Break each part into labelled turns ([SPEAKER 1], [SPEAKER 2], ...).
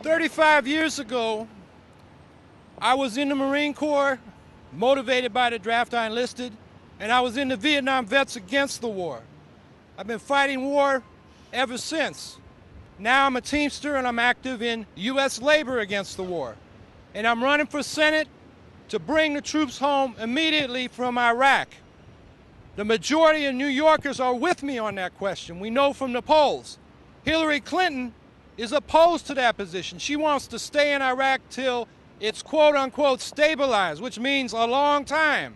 [SPEAKER 1] 35 years ago, I was in the Marine Corps, motivated by the draft I enlisted, and I was in the Vietnam Vets Against the War. I've been fighting war ever since. Now I'm a Teamster and I'm active in U.S. labor against the war. And I'm running for Senate to bring the troops home immediately from Iraq. The majority of New Yorkers are with me on that question. We know from the polls. Hillary Clinton is opposed to that position. She wants to stay in Iraq till it's quote-unquote stabilized, which means a long time.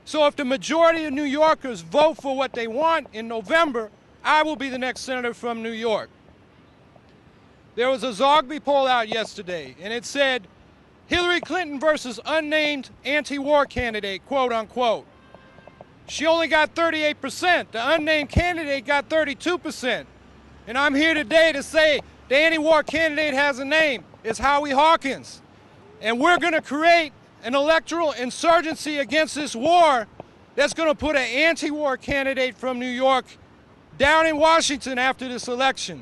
[SPEAKER 1] So if the majority of New Yorkers vote for what they want in November, I will be the next senator from New York. There was a Zogby poll out yesterday, and it said, Hillary Clinton versus unnamed anti-war candidate, quote-unquote. She only got 38%. The unnamed candidate got 32%. And I'm here today to say the anti-war candidate has a name. It's Howie Hawkins. And we're going to create an electoral insurgency against this war that's going to put an anti-war candidate from New York down in Washington after this election.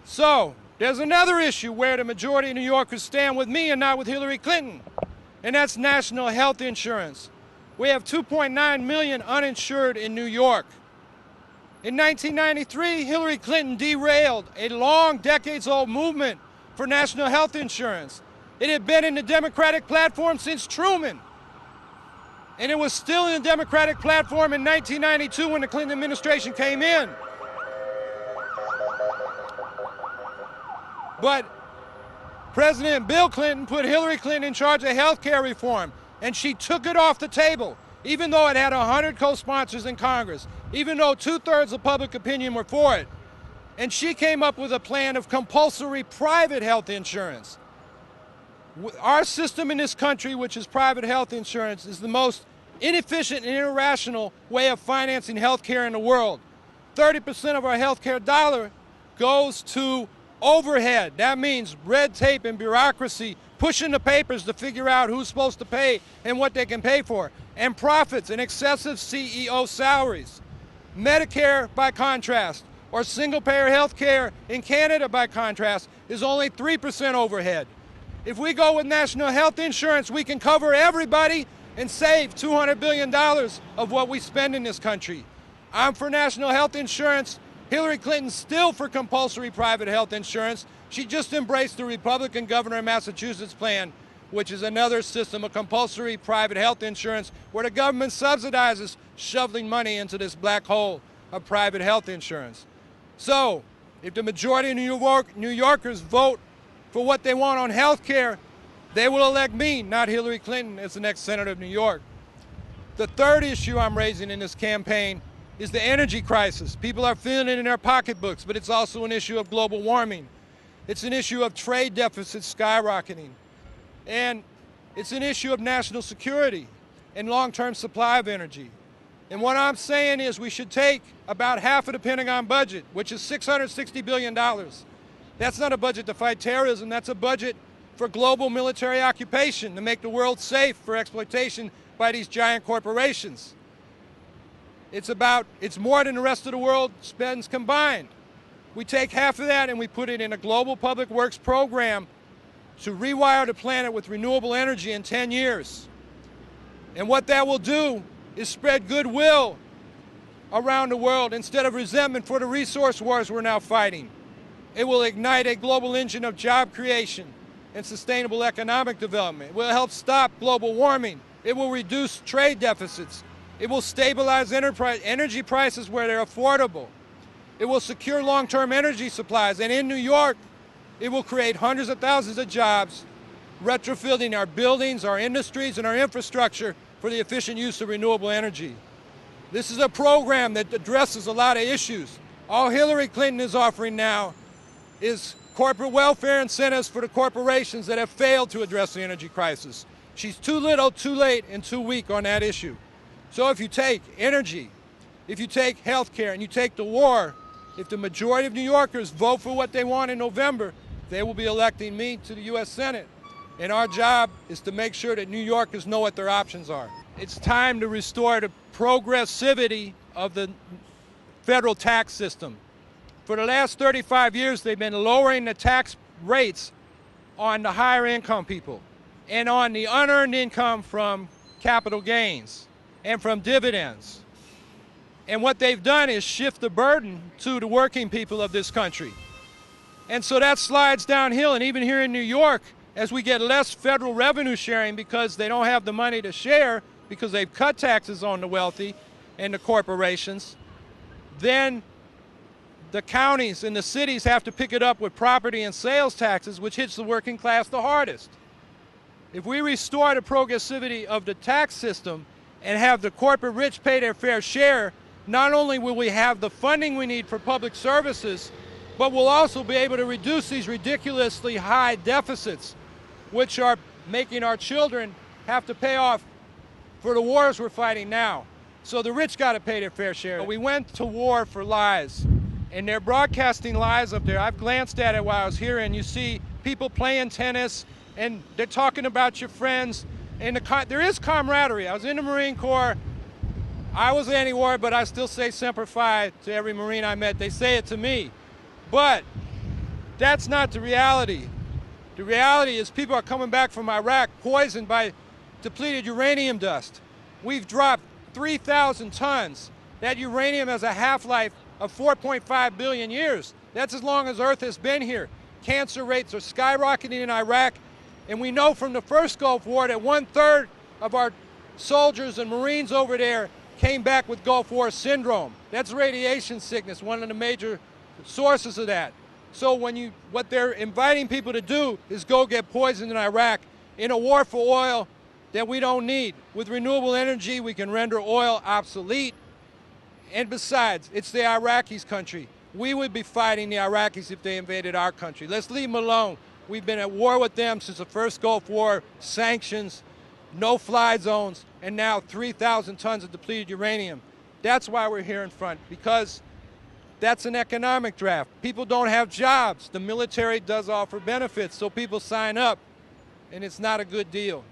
[SPEAKER 1] So there's another issue where the majority of New Yorkers stand with me and not with Hillary Clinton, and that's national health insurance. We have 2.9 million uninsured in New York. In 1993, Hillary Clinton derailed a long, decades-old movement for national health insurance. It had been in the Democratic platform since Truman. And it was still in the Democratic platform in 1992 when the Clinton administration came in. But President Bill Clinton put Hillary Clinton in charge of health care reform, and she took it off the table, even though it had 100 co-sponsors in Congress, even though 2/3 of public opinion were for it. And she came up with a plan of compulsory private health insurance. Our system in this country, which is private health insurance, is the most inefficient and irrational way of financing health care in the world. 30% of our health care dollar goes to overhead. That means red tape and bureaucracy, pushing the papers to figure out who's supposed to pay and what they can pay for, and profits and excessive CEO salaries. Medicare, by contrast, or single-payer health care in Canada, by contrast, is only 3% overhead. If we go with national health insurance, we can cover everybody and save $200 billion of what we spend in this country. I'm for national health insurance. Hillary Clinton's still for compulsory private health insurance. She just embraced the Republican governor of Massachusetts plan, which is another system of compulsory private health insurance where the government subsidizes shoveling money into this black hole of private health insurance. So, if the majority of New Yorkers vote for what they want on health care, they will elect me, not Hillary Clinton, as the next senator of New York. The third issue I'm raising in this campaign is the energy crisis. People are feeling it in their pocketbooks, but it's also an issue of global warming. It's an issue of trade deficits skyrocketing. And it's an issue of national security and long-term supply of energy. And what I'm saying is we should take about half of the Pentagon budget, which is $660 billion. That's not a budget to fight terrorism, that's a budget for global military occupation, to make the world safe for exploitation by these giant corporations. It's more than the rest of the world spends combined. We take half of that and we put it in a global public works program to rewire the planet with renewable energy in 10 years. And what that will do is spread goodwill around the world instead of resentment for the resource wars we're now fighting. It will ignite a global engine of job creation and sustainable economic development. It will help stop global warming. It will reduce trade deficits. It will stabilize energy prices where they're affordable. It will secure long-term energy supplies. And in New York, it will create hundreds of thousands of jobs, retrofitting our buildings, our industries, and our infrastructure for the efficient use of renewable energy. This is a program that addresses a lot of issues. All Hillary Clinton is offering now is corporate welfare incentives for the corporations that have failed to address the energy crisis. She's too little, too late, and too weak on that issue. So if you take energy, if you take health care, and you take the war, if the majority of New Yorkers vote for what they want in November, they will be electing me to the U.S. Senate. And our job is to make sure that New Yorkers know what their options are. It's time to restore the progressivity of the federal tax system. For the last 35 years, they've been lowering the tax rates on the higher income people and on the unearned income from capital gains and from dividends. And what they've done is shift the burden to the working people of this country. And so that slides downhill, and even here in New York, as we get less federal revenue sharing because they don't have the money to share because they've cut taxes on the wealthy and the corporations, then the counties and the cities have to pick it up with property and sales taxes, which hits the working class the hardest. If we restore the progressivity of the tax system and have the corporate rich pay their fair share, not only will we have the funding we need for public services, but we'll also be able to reduce these ridiculously high deficits, which are making our children have to pay off for the wars we're fighting now. So the rich got to pay their fair share. We went to war for lies, and they're broadcasting lies up there. I've glanced at it while I was here, and you see people playing tennis, and they're talking about your friends, and there is camaraderie. I was in the Marine Corps. I was anti-war, but I still say Semper Fi to every Marine I met. They say it to me. But that's not the reality. The reality is people are coming back from Iraq poisoned by depleted uranium dust. We've dropped 3,000 tons. That uranium has a half-life of 4.5 billion years. That's as long as Earth has been here. Cancer rates are skyrocketing in Iraq, and we know from the first Gulf War that 1/3 of our soldiers and Marines over there came back with Gulf War syndrome. That's radiation sickness, one of the major sources of that. So what they're inviting people to do is go get poisoned in Iraq in a war for oil that we don't need. With renewable energy, we can render oil obsolete. And besides, it's the Iraqis' country. We would be fighting the Iraqis if they invaded our country. Let's leave them alone. We've been at war with them since the first Gulf War, sanctions, no-fly zones, and now 3,000 tons of depleted uranium. That's why we're here in front, because that's an economic draft. People don't have jobs. The military does offer benefits, so people sign up, and it's not a good deal.